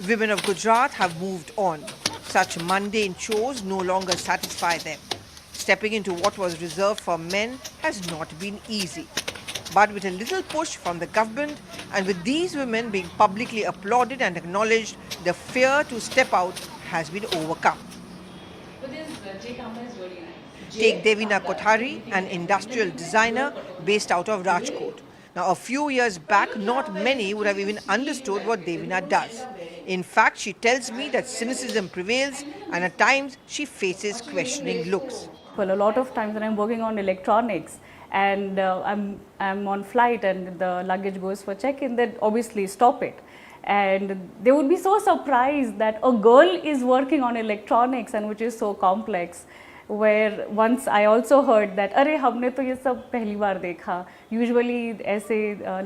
Women of Gujarat have moved on. Such mundane chores no longer satisfy them. Stepping into what was reserved for men has not been easy. But with a little push from the government and with these women being publicly applauded and acknowledged, the fear to step out has been overcome. Take Devina Kothari, an industrial designer based out of Rajkot. Now, a few years back, not many would have even understood what Devina does. In fact, she tells me that cynicism prevails and at times she faces questioning looks. Well, a lot of times when I'm working on electronics and I'm on flight and the luggage goes for check-in, then obviously stop it. And they would be so surprised that a girl is working on electronics and which is so complex. Where once I also heard that अरे हमने तो ये सब पहली बार देखा. Usually ऐसे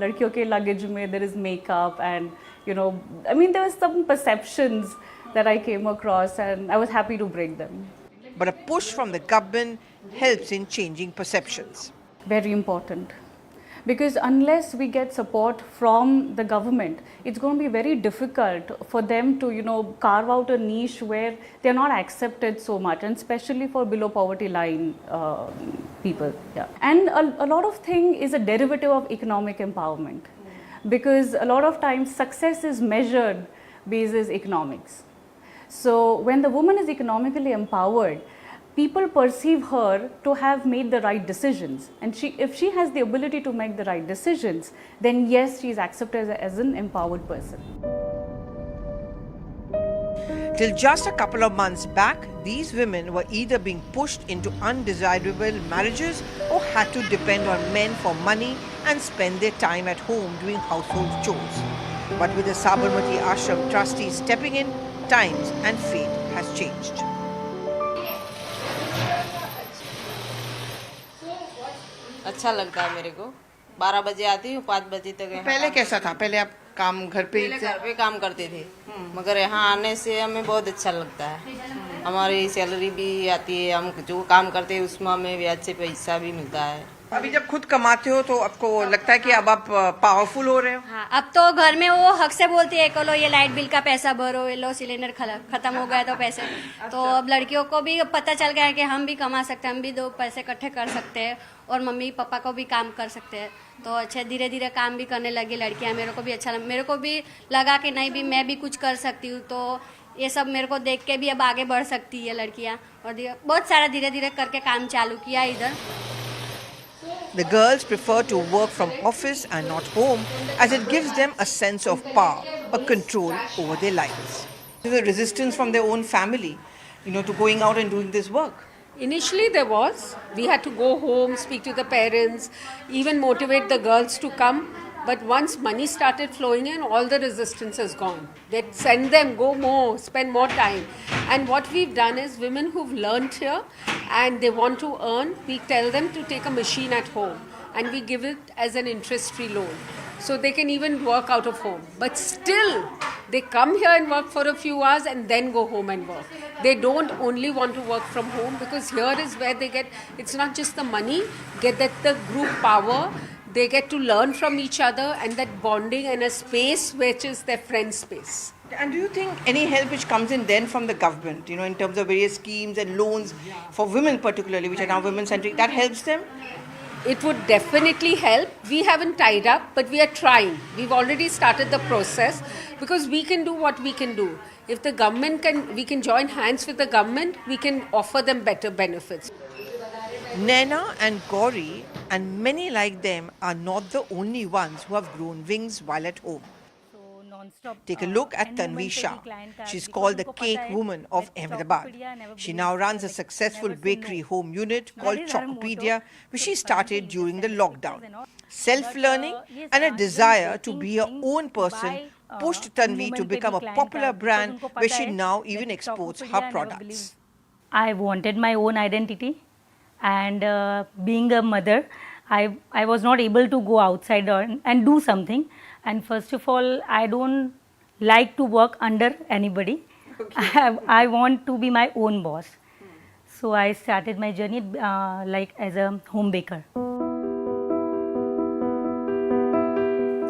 लड़कियों के luggage में there is makeup and I mean there was some perceptions that I came across and I was happy to break them. But a push from the government helps in changing perceptions. Very important. Because unless we get support from the government, it's going to be very difficult for them to, carve out a niche where they're not accepted so much, and especially for below poverty line people. Yeah. And a lot of thing is a derivative of economic empowerment, because a lot of times success is measured basis economics. So when the woman is economically empowered, people perceive her to have made the right decisions, and if she has the ability to make the right decisions, then yes, she is accepted as an empowered person. Till just a couple of months back, these women were either being pushed into undesirable marriages or had to depend on men for money and spend their time at home doing household chores. But with the Sabarmati Ashram trustees stepping in, times and fate has changed. अच्छा लगता है मेरे को. 12 बजे आती हूँ, 5 बजे तक यहाँ. पहले कैसा था? पहले आप काम घर पे पहले घर पे काम करते थे, मगर यहाँ आने से हमें बहुत अच्छा लगता है. हमारी सैलरी भी आती है, हम जो काम करते हैं उसमें हमें भी अच्छे पैसा भी मिलता है. अभी जब खुद कमाते हो तो आपको लगता है कि अब आप पावरफुल हो रहे हो? हाँ, अब तो घर में वो हक से बोलती है कि लो ये लाइट बिल का पैसा भरो, ये लो सिलेंडर खत्म हो गया तो पैसे. तो अब लड़कियों को भी पता चल गया है कि हम भी कमा सकते हैं, हम भी 2 पैसे इकट्ठे कर सकते हैं और मम्मी पापा को भी काम कर सकते हैं. तो अच्छे धीरे धीरे काम भी करने लगी लड़कियां. मेरे को भी अच्छा मेरे को भी लगा कि नहीं भी मैं भी कुछ कर सकती हूँ. तो ये सब मेरे को देख के भी अब आगे बढ़ सकती है लड़कियां. और बहुत सारा धीरे धीरे करके काम चालू किया इधर. The girls prefer to work from office and not home as it gives them a sense of power, a control over their lives. There's a resistance from their own family, to going out and doing this work. Initially there was. We had to go home, speak to the parents, even motivate the girls to come. But once money started flowing in, all the resistance is gone. They send them, go more, spend more time. And what we've done is women who've learned here and they want to earn, we tell them to take a machine at home and we give it as an interest-free loan. So they can even work out of home. But still, they come here and work for a few hours and then go home and work. They don't only want to work from home, because here is where they get, it's not just the money, get that the group power. They get to learn from each other and that bonding in a space which is their friend space. And do you think any help which comes in then from the government, in terms of various schemes and loans for women particularly, which are now women-centric, that helps them? It would definitely help. We haven't tied up, but we are trying. We've already started the process because we can do what we can do. If the government we can join hands with the government, we can offer them better benefits. Naina and Gauri and many like them are not the only ones who have grown wings while at home. Take a look at Tanvi Shah. She's called the cake woman of Ahmedabad. She now runs a successful bakery home unit called Chocopedia, which she started during the lockdown. Self-learning and a desire to be her own person pushed Tanvi to become a popular brand where she now even exports her products. I wanted my own identity, and being a mother, I was not able to go outside and do something. And first of all, I don't like to work under anybody. Okay. I want to be my own boss. So I started my journey like as a home baker.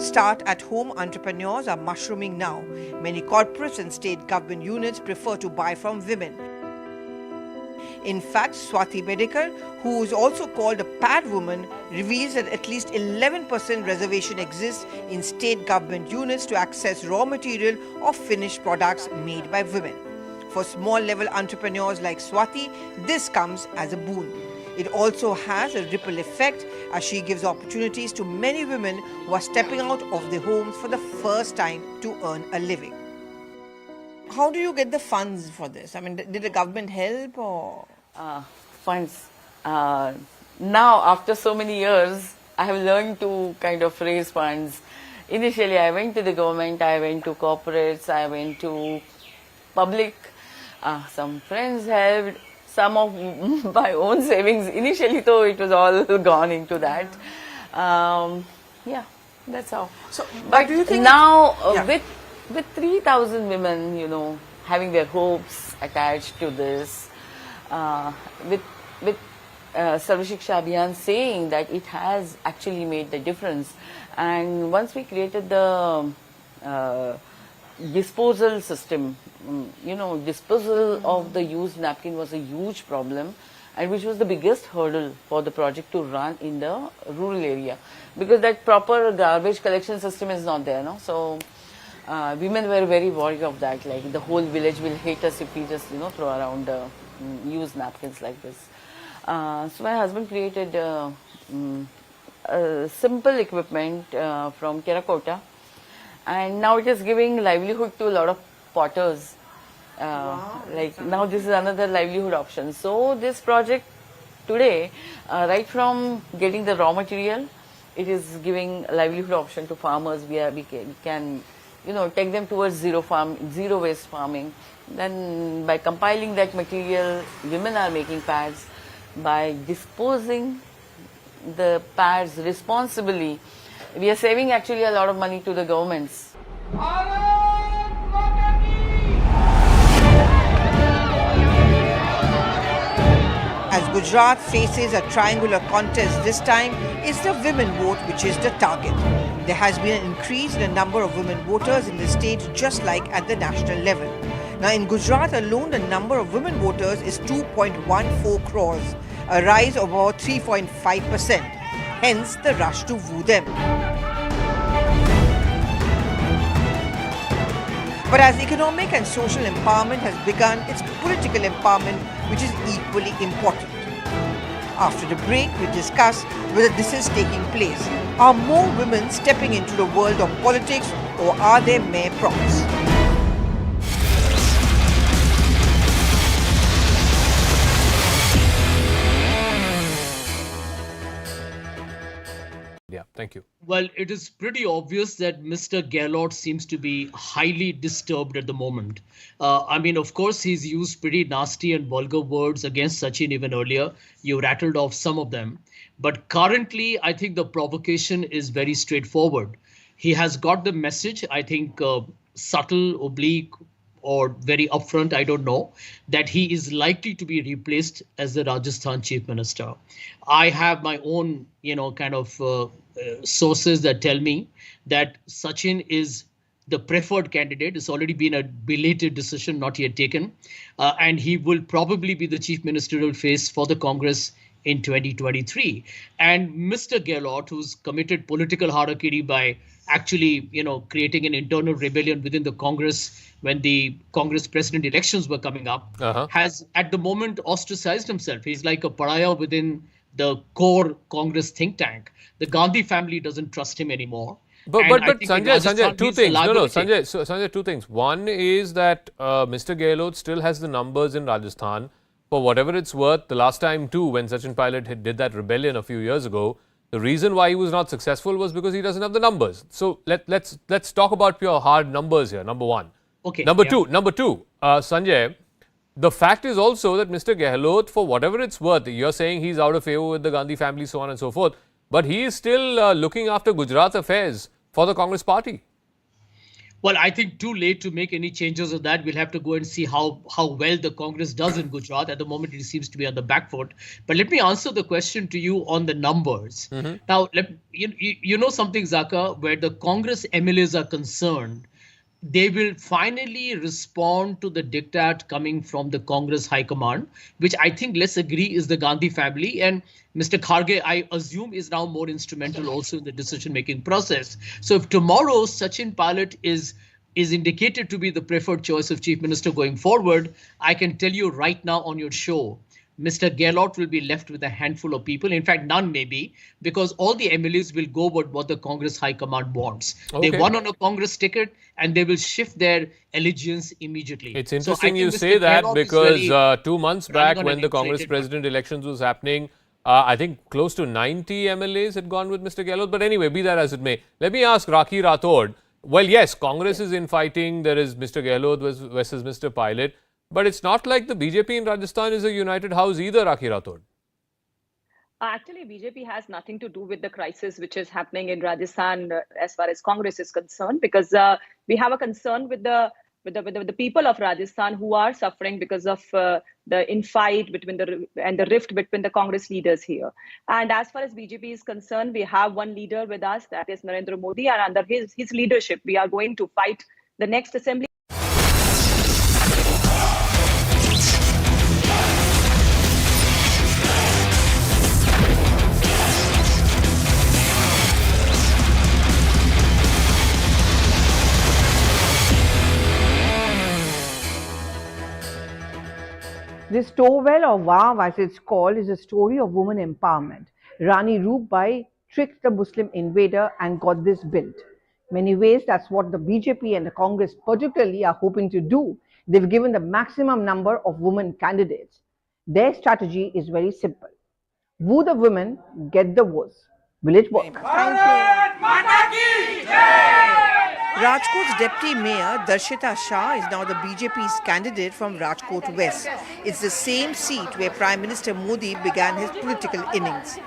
Start-at-home entrepreneurs are mushrooming now. Many corporates and state government units prefer to buy from women. In fact, Swati Bedekar, who is also called a pad woman, reveals that at least 11% reservation exists in state government units to access raw material or finished products made by women. For small-level entrepreneurs like Swati, this comes as a boon. It also has a ripple effect as she gives opportunities to many women who are stepping out of their homes for the first time to earn a living. How do you get the funds for this? I mean, did the government help or? Funds. Now, after so many years, I have learned to kind of raise funds. Initially, I went to the government, I went to corporates, I went to public. Some friends helped. Some of my own savings. Initially, though, it was all gone into that. Yeah, that's how. So, but do you think now, yeah. with 3,000 women, you know, having their hopes attached to this, with Sarva Shiksha Abhiyan saying that it has actually made the difference, and once we created the disposal system, you know, disposal of the used napkin was a huge problem, and which was the biggest hurdle for the project to run in the rural area, because that proper garbage collection system is not there, no? So women were very worried of that, like the whole village will hate us if we just, you know, throw around used napkins like this. So my husband created simple equipment from terracotta, and now it is giving livelihood to a lot of potters. Wow. Like now this is another livelihood option. So this project today, right from getting the raw material, it is giving livelihood option to farmers. We can, you know, take them towards zero waste farming. Then by compiling that material, women are making pads. By disposing the pads responsibly, we are saving actually a lot of money to the governments. As Gujarat faces a triangular contest this time, it's the women vote which is the target. There has been an increase in the number of women voters in the state, just like at the national level. Now in Gujarat alone, the number of women voters is 2.14 crores, a rise of about 3.5%, hence the rush to woo them. But as economic and social empowerment has begun, it's political empowerment which is equally important. After the break, we discuss whether this is taking place. Are more women stepping into the world of politics, or are they mere props? Yeah, thank you. Well, it is pretty obvious that Mr. Gehlot seems to be highly disturbed at the moment. I mean, of course, he's used pretty nasty and vulgar words against Sachin even earlier. You rattled off some of them. But currently, I think the provocation is very straightforward. He has got the message, I think, subtle, oblique, or very upfront, I don't know, that he is likely to be replaced as the Rajasthan chief minister. I have my own, you know, kind of sources that tell me that Sachin is the preferred candidate. It's already been a belated decision, not yet taken. And he will probably be the chief ministerial face for the Congress in 2023. And Mr. Gehlot, who's committed political harakiri by actually, you know, creating an internal rebellion within the Congress when the Congress president elections were coming up, has at the moment ostracized himself. He's like a pariah within the core Congress think tank. The Gandhi family doesn't trust him anymore. But Sanjay, two things. Sanjay, two things. One is that Mr. Gehlot still has the numbers in Rajasthan. For whatever it's worth, the last time too, when Sachin Pilot did that rebellion a few years ago, the reason why he was not successful was because he doesn't have the numbers. So let's talk about pure hard numbers here. Number one. Okay. Number two, Sanjay, the fact is also that Mr. Gehlot, for whatever it's worth, you're saying he's out of favor with the Gandhi family, so on and so forth, but he is still looking after Gujarat affairs for the Congress party. Well, I think too late to make any changes on that. We'll have to go and see how well the Congress does in Gujarat. At the moment, it seems to be on the back foot. But let me answer the question to you on the numbers. Now, you know something, Zaka, where the Congress MLAs are concerned, they will finally respond to the diktat coming from the Congress High Command, which I think, let's agree, is the Gandhi family. And Mr. Kharge, I assume, is now more instrumental also in the decision-making process. So if tomorrow Sachin Pilot is indicated to be the preferred choice of Chief Minister going forward, I can tell you right now on your show, Mr. Gehlot will be left with a handful of people. In fact, none maybe, because all the MLAs will go with what the Congress High Command wants. Okay. They won on a Congress ticket and they will shift their allegiance immediately. It's interesting you say that because 2 months back when the Congress president elections was happening, I think close to 90 MLAs had gone with Mr. Gehlot. But anyway, be that as it may, let me ask Rakhi Rathod. Well, yes, Congress is infighting. There is Mr. Gehlot versus Mr. Pilot. But it's not like the BJP in Rajasthan is a united house either, Rakhi Rathod. Actually, BJP has nothing to do with the crisis which is happening in Rajasthan as far as Congress is concerned, because we have a concern with the people of Rajasthan who are suffering because of the infight between the rift between the Congress leaders here. And as far as BJP is concerned, we have one leader with us, that is Narendra Modi, and under his leadership, we are going to fight the next assembly. This Towel or Wow, as it's called, is a story of woman empowerment. Rani Roopbai tricked the Muslim invader and got this built. Many ways, that's what the BJP and the Congress particularly are hoping to do. They've given the maximum number of women candidates. Their strategy is very simple. Woo the women, get the votes. Will it work? Rajkot's Deputy Mayor Darshita Shah is now the BJP's candidate from Rajkot West. It's the same seat where Prime Minister Modi began his political innings.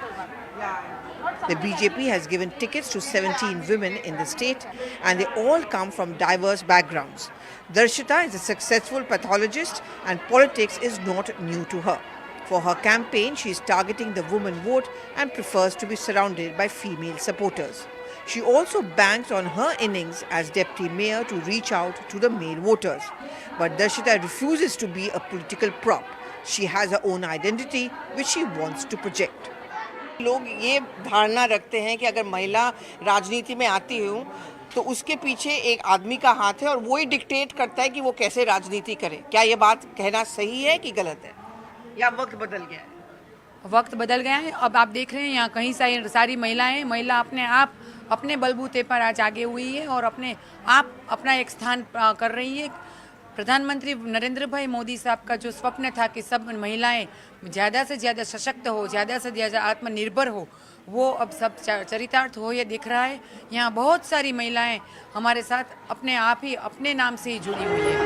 The BJP has given tickets to 17 women in the state, and they all come from diverse backgrounds. Darshita is a successful pathologist, and politics is not new to her. For her campaign, she is targeting the woman vote and prefers to be surrounded by female supporters. She also banks on her innings as deputy mayor to reach out to the male voters. But Darshita refuses to be a political prop. She has her own identity which she wants to project. लोग ये धारणा रखते हैं कि अगर महिला राजनीति में आती हो तो उसके पीछे एक आदमी का हाथ है और वो ही डिक्टेट करता है कि वो कैसे राजनीति करे. क्या ये बात कहना सही है कि गलत है या वक्त बदल गया है? वक्त बदल गया है. अब आप देख रहे हैं यहाँ कहीं सारी महिला अपने आप अपने बलबूते पर आज आगे हुई है और अपने आप अपना एक स्थान कर रही है. प्रधानमंत्री नरेंद्र भाई मोदी साहब का जो स्वप्न था कि सब महिलाएं ज़्यादा से ज़्यादा सशक्त हो, ज़्यादा से ज़्यादा आत्मनिर्भर हो, वो अब सब चरितार्थ हो ये दिख रहा है. यहाँ बहुत सारी महिलाएं हमारे साथ अपने आप ही अपने नाम से ही जुड़ी हुई है.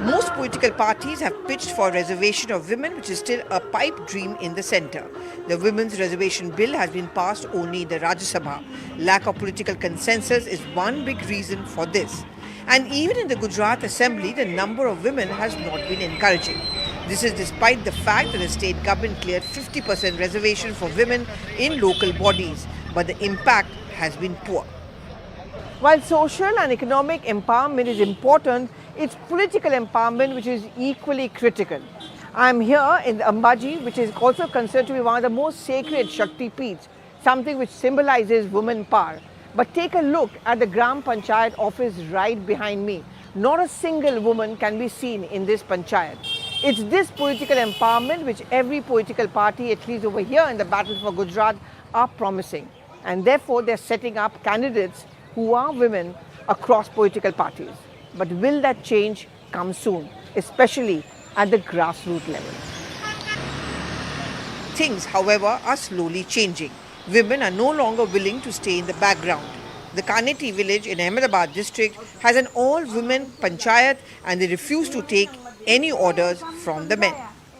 Most political parties have pitched for reservation of women, which is still a pipe dream in the centre. The Women's Reservation Bill has been passed only in the Rajya Sabha. Lack of political consensus is one big reason for this. And even in the Gujarat Assembly, the number of women has not been encouraging. This is despite the fact that the state government cleared 50% reservation for women in local bodies, but the impact has been poor. While social and economic empowerment is important, it's political empowerment which is equally critical. I am here in Ambaji, which is also considered to be one of the most sacred Shakti Peeths, something which symbolizes women power. But take a look at the Gram Panchayat office right behind me. Not a single woman can be seen in this Panchayat. It's this political empowerment which every political party, at least over here in the battle for Gujarat, are promising. And therefore, they're setting up candidates who are women across political parties. But will that change come soon, especially at the grassroots level? Things, however, are slowly changing. Women are no longer willing to stay in the background. The Kaneti village in Ahmedabad district has an all-women panchayat and they refuse to take any orders from the men.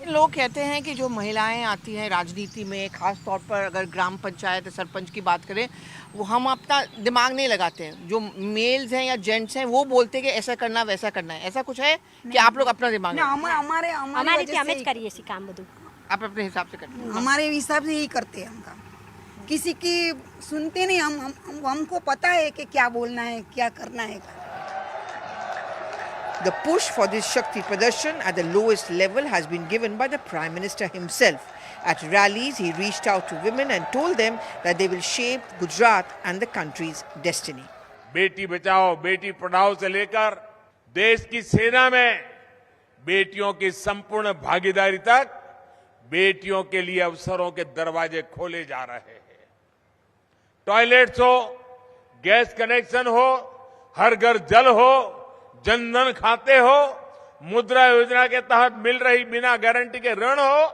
लोग कहते हैं कि जो महिलाएं आती हैं राजनीति में, खास तौर पर अगर ग्राम पंचायत सरपंच की बात करें, वो हम अपना दिमाग नहीं लगाते हैं। जो मेल्स हैं या जेंट्स हैं वो बोलते हैं कि ऐसा करना वैसा करना है। ऐसा कुछ है कि आप लोग अपना दिमाग आप अपने हिसाब से करते हैं? हमारे हिसाब से यही करते हैं हम काम। किसी की सुनते नहीं हमको पता है कि क्या बोलना है, क्या करना है। The push for this Shakti Pradarshan at the lowest level has been given by the Prime Minister himself. At rallies, he reached out to women and told them that they will shape Gujarat and the country's destiny. Beti Bachao, Beti Padhao से लेकर देश की सेना में बेटियों की संपूर्ण भागीदारी तक बेटियों के लिए अवसरों के दरवाजे खोले जा रहे हैं। टॉयलेट्स हो, गैस कनेक्शन हो, हर घर जल हो, जनधन खाते हो, मुद्रा योजना के तहत मिल रही बिना गारंटी के ऋण हो,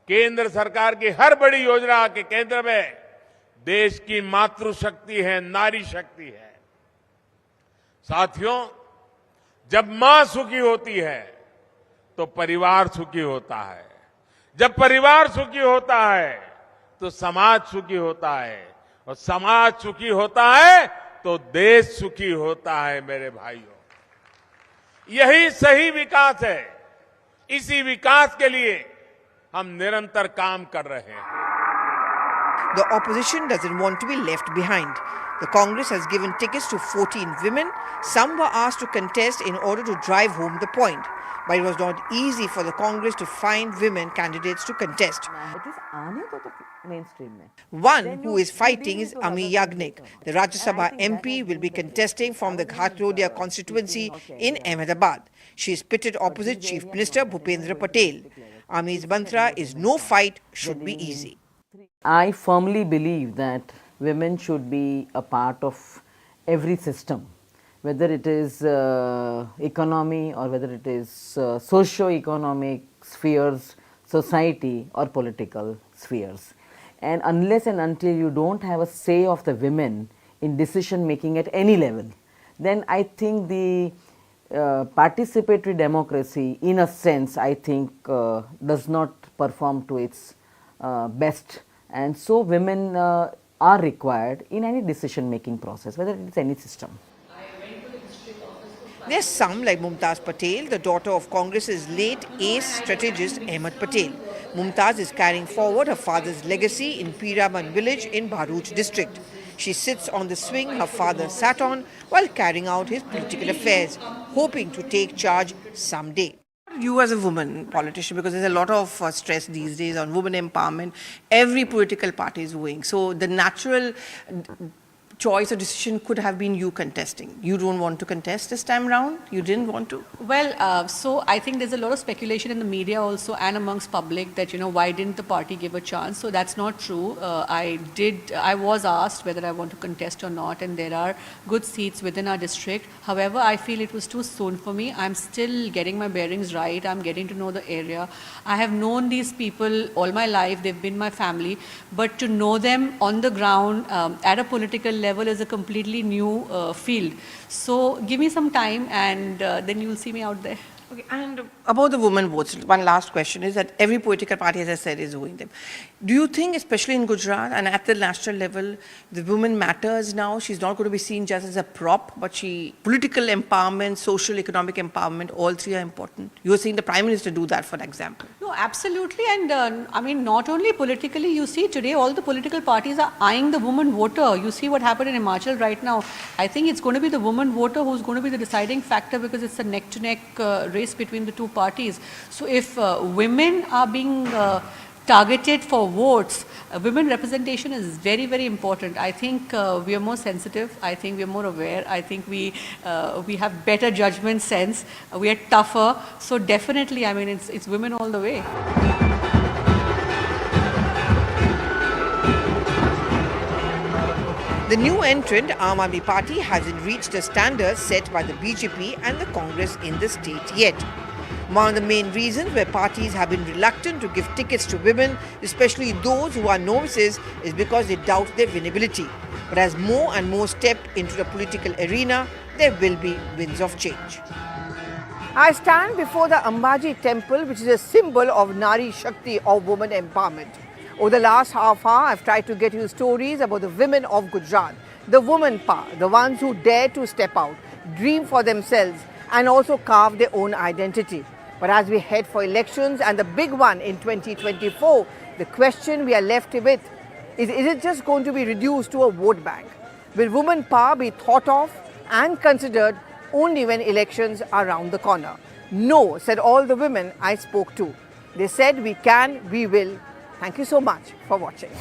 केंद्र सरकार की हर बड़ी योजना के केंद्र में देश की मातृशक्ति है, नारी शक्ति है। साथियों, जब मां सुखी होती है तो परिवार सुखी होता है। जब परिवार सुखी होता है तो समाज सुखी होता है, और समाज सुखी होता है तो देश सुखी होता है। मेरे भाइयों, यही सही विकास है। इसी विकास के लिए हम निरंतर काम कर रहे हैं। The opposition doesn't want to be left behind. The Congress has given tickets to 14 women. Some were asked to contest in order to drive home the point. But it was not easy for the Congress to find women candidates to contest. One who is fighting is Ami Yagnik. The Rajya Sabha MP will be contesting from the Ghatrodia constituency in Ahmedabad. She is pitted opposite Chief Minister Bhupendra Patel. Ami's mantra is no fight should be easy. I firmly believe that women should be a part of every system, whether it is economy or whether it is socio-economic spheres, society or political spheres. And unless and until you don't have a say of the women in decision making at any level, then I think the participatory democracy, in a sense, I think does not perform to its best. And so women are required in any decision making process, whether it is any system. There's some like Mumtaz Patel, the daughter of Congress's late ace strategist Ahmed Patel. Mumtaz is carrying forward her father's legacy in Piraman village in Bharuch district. She sits on the swing her father sat on while carrying out his political affairs, hoping to take charge someday. You as a woman politician, because there's a lot of stress these days on women empowerment, every political party is wooing. So the natural choice or decision could have been you contesting. You don't want to contest this time round? You didn't want to? Well, so I think there's a lot of speculation in the media also and amongst public that, why didn't the party give a chance? So that's not true. I was asked whether I want to contest or not, and there are good seats within our district. However, I feel it was too soon for me. I'm still getting my bearings right. I'm getting to know the area. I have known these people all my life. They've been my family. But to know them on the ground at a political level is a completely new field. So give me some time and then you'll see me out there. Okay, and about the women votes, one last question is that every political party, as I said, is wooing them. Do you think, especially in Gujarat and at the national level, the woman matters now? She's not going to be seen just as a prop, but political empowerment, social, economic empowerment, all three are important. You are seeing the Prime Minister do that, for example. No, absolutely. And I mean, not only politically, you see today all the political parties are eyeing the woman voter. You see what happened in Himachal right now. I think it's going to be the woman voter who's going to be the deciding factor, because it's a neck-to-neck race between the two parties. So if women are being targeted for votes, women representation is very, very important. I think we are more sensitive. I think we are more aware. I think we have better judgment sense. We are tougher. So definitely, I mean, it's women all the way. The new entrant, Aam Aadmi Party, hasn't reached the standards set by the BJP and the Congress in the state yet. One of the main reasons where parties have been reluctant to give tickets to women, especially those who are novices, is because they doubt their winnability. But as more and more step into the political arena, there will be winds of change. I stand before the Ambaji temple, which is a symbol of Nari Shakti or woman empowerment. Over the last half hour, I've tried to get you stories about the women of Gujarat, the woman power, the ones who dare to step out, dream for themselves and also carve their own identity. But as we head for elections and the big one in 2024, the question we are left with is it just going to be reduced to a vote bank? Will woman power be thought of and considered only when elections are around the corner? No, said all the women I spoke to. They said we can, we will. Thank you so much for watching.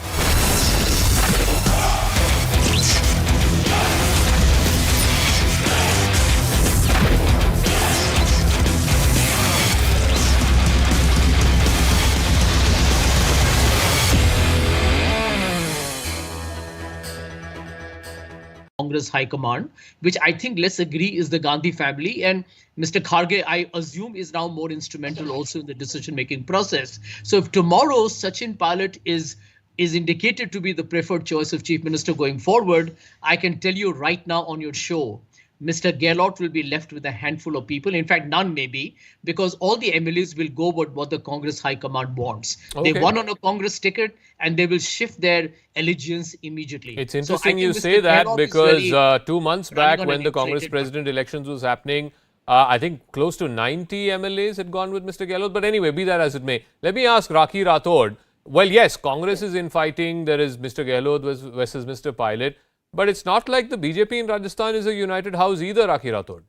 Congress High Command, which I think, let's agree, is the Gandhi family. And Mr. Kharge, I assume, is now more instrumental also in the decision-making process. So if tomorrow Sachin Pilot is indicated to be the preferred choice of Chief Minister going forward, I can tell you right now on your show, Mr. Gehlot will be left with a handful of people. In fact, none maybe, because all the MLAs will go with what the Congress High Command wants. Okay. They won on a Congress ticket and they will shift their allegiance immediately. It's interesting you say that because 2 months back when the Congress president elections was happening, I think close to 90 MLAs had gone with Mr. Gehlot. But anyway, be that as it may, let me ask Rakhi Rathod. Well, yes, Congress is infighting. There is Mr. Gehlot versus Mr. Pilot. But it's not like the BJP in Rajasthan is a united house either, Rakhi Rathod.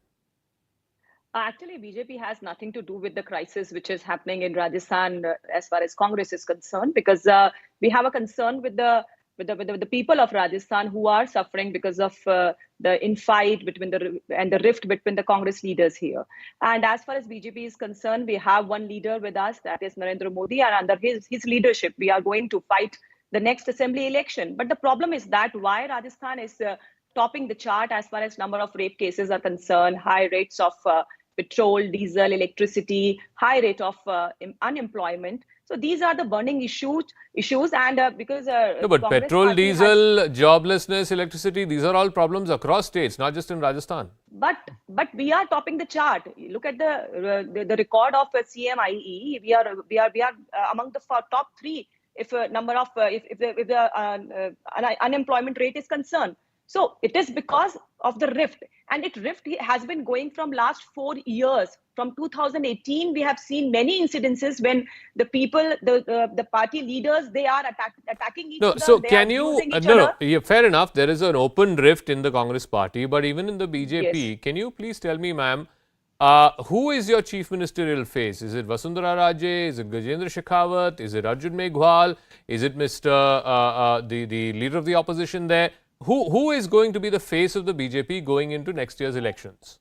Actually, BJP has nothing to do with the crisis which is happening in Rajasthan as far as Congress is concerned, because we have a concern with the people of Rajasthan who are suffering because of the infight between the rift between the Congress leaders here. And as far as BJP is concerned, we have one leader with us, that is Narendra Modi, and under his leadership, we are going to fight the next assembly election. But the problem is that why Rajasthan is topping the chart as far as number of rape cases are concerned, high rates of petrol, diesel, electricity, high rate of unemployment. So these are the burning issues, and because no, but Congress petrol, diesel, joblessness, electricity, these are all problems across states, not just in Rajasthan. But we are topping the chart. Look at the record of CMIE. We are among the top 3 if the unemployment rate is concerned. So it is because of the rift, and rift has been going from last 4 years. From 2018, we have seen many incidences when the people, the party leaders, they are attacking each other. So can you? Yeah, fair enough. There is an open rift in the Congress party, but even in the BJP, yes. Can you please tell me, ma'am, who is your chief ministerial face? Is it Vasundhara Raje? Is it Gajendra Shekhawat? Is it Arjun Meghwal? Is it Mr. the leader of the opposition there? Who is going to be the face of the BJP going into next year's elections?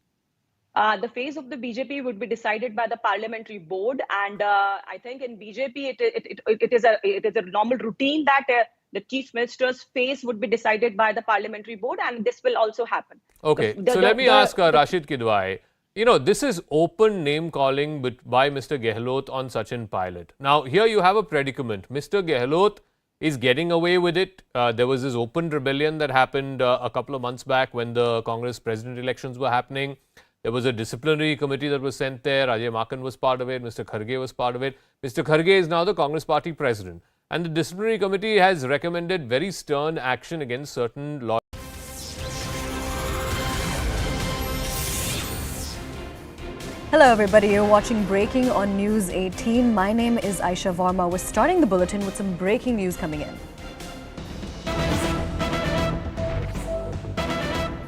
The face of the BJP would be decided by the parliamentary board, and I think in BJP it is a normal routine that the chief minister's face would be decided by the parliamentary board, and this will also happen. Okay, so let me ask Rashid Kidwai. You know, this is open name calling by Mr. Gehlot on Sachin Pilot. Now, here you have a predicament. Mr. Gehlot is getting away with it. There was this open rebellion that happened a couple of months back when the Congress president elections were happening. There was a disciplinary committee that was sent there. Ajay Makan was part of it. Mr. Kharge was part of it. Mr. Kharge is now the Congress party president. And the disciplinary committee has recommended very stern action against certain lawyers. Hello everybody, you're watching Breaking on News 18. My name is Aisha Varma. We're starting the bulletin with some breaking news coming in.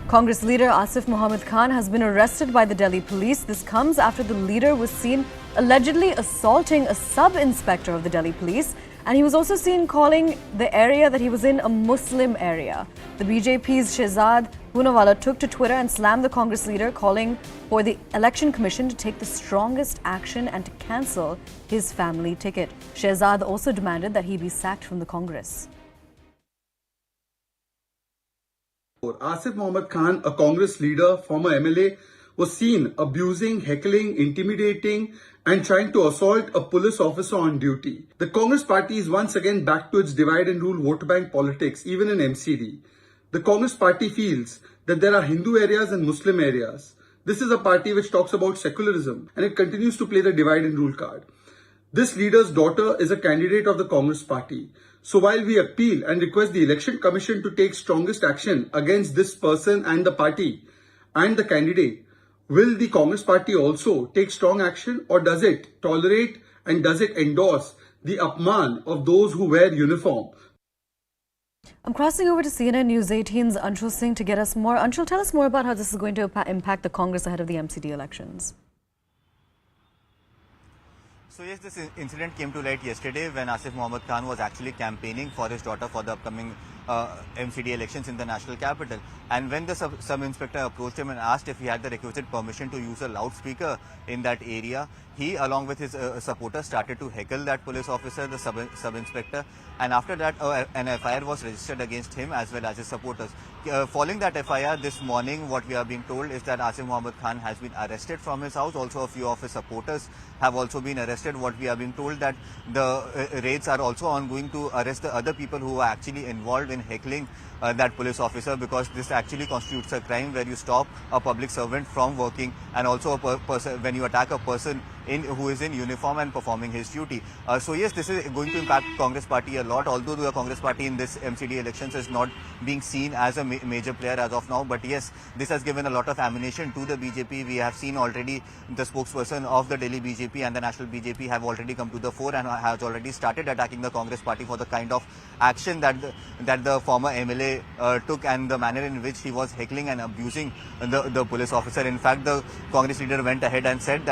Congress leader Asif Mohammed Khan has been arrested by the Delhi police. This comes after the leader was seen allegedly assaulting a sub-inspector of the Delhi police, and he was also seen calling the area that he was in a Muslim area. The BJP's Shehzad Poonawalla took to Twitter and slammed the Congress leader, calling for the Election Commission to take the strongest action and to cancel his family ticket. Shehzad also demanded that he be sacked from the Congress. Asif Mohammed Khan, a Congress leader, former MLA, was seen abusing, heckling, intimidating and trying to assault a police officer on duty. The Congress party is once again back to its divide and rule vote bank politics, even in MCD. The Congress party feels that there are Hindu areas and Muslim areas. This is a party which talks about secularism and it continues to play the divide and rule card. This leader's daughter is a candidate of the Congress party. So while we appeal and request the Election Commission to take strongest action against this person and the party and the candidate, will the Congress party also take strong action, or does it tolerate and does it endorse the apman of those who wear uniform? I'm crossing over to CNN News 18's Anshul Singh to get us more. Anshul, tell us more about how this is going to impact the Congress ahead of the MCD elections. So yes, this incident came to light yesterday when Asif Mohammed Khan was actually campaigning for his daughter for the upcoming MCD elections in the national capital. And when the sub-inspector approached him and asked if he had the requisite permission to use a loudspeaker in that area, he, along with his supporters, started to heckle that police officer, the sub-inspector. And after that, an FIR was registered against him as well as his supporters. Following that FIR this morning, what we are being told is that Asif Mohammed Khan has been arrested from his house. Also, a few of his supporters have also been arrested. What we are being told that the raids are also ongoing to arrest the other people who are actually involved in heckling that police officer, because this actually constitutes a crime where you stop a public servant from working, and also when you attack a person who is in uniform and performing his duty. So yes, this is going to impact Congress party a lot, although the Congress party in this MCD elections is not being seen as a major player as of now. But yes, this has given a lot of ammunition to the BJP. We have seen already the spokesperson of the Delhi BJP and the national BJP have already come to the fore and has already started attacking the Congress party for the kind of action that the former MLA took and the manner in which he was heckling and abusing the police officer. In fact, the Congress leader went ahead and said that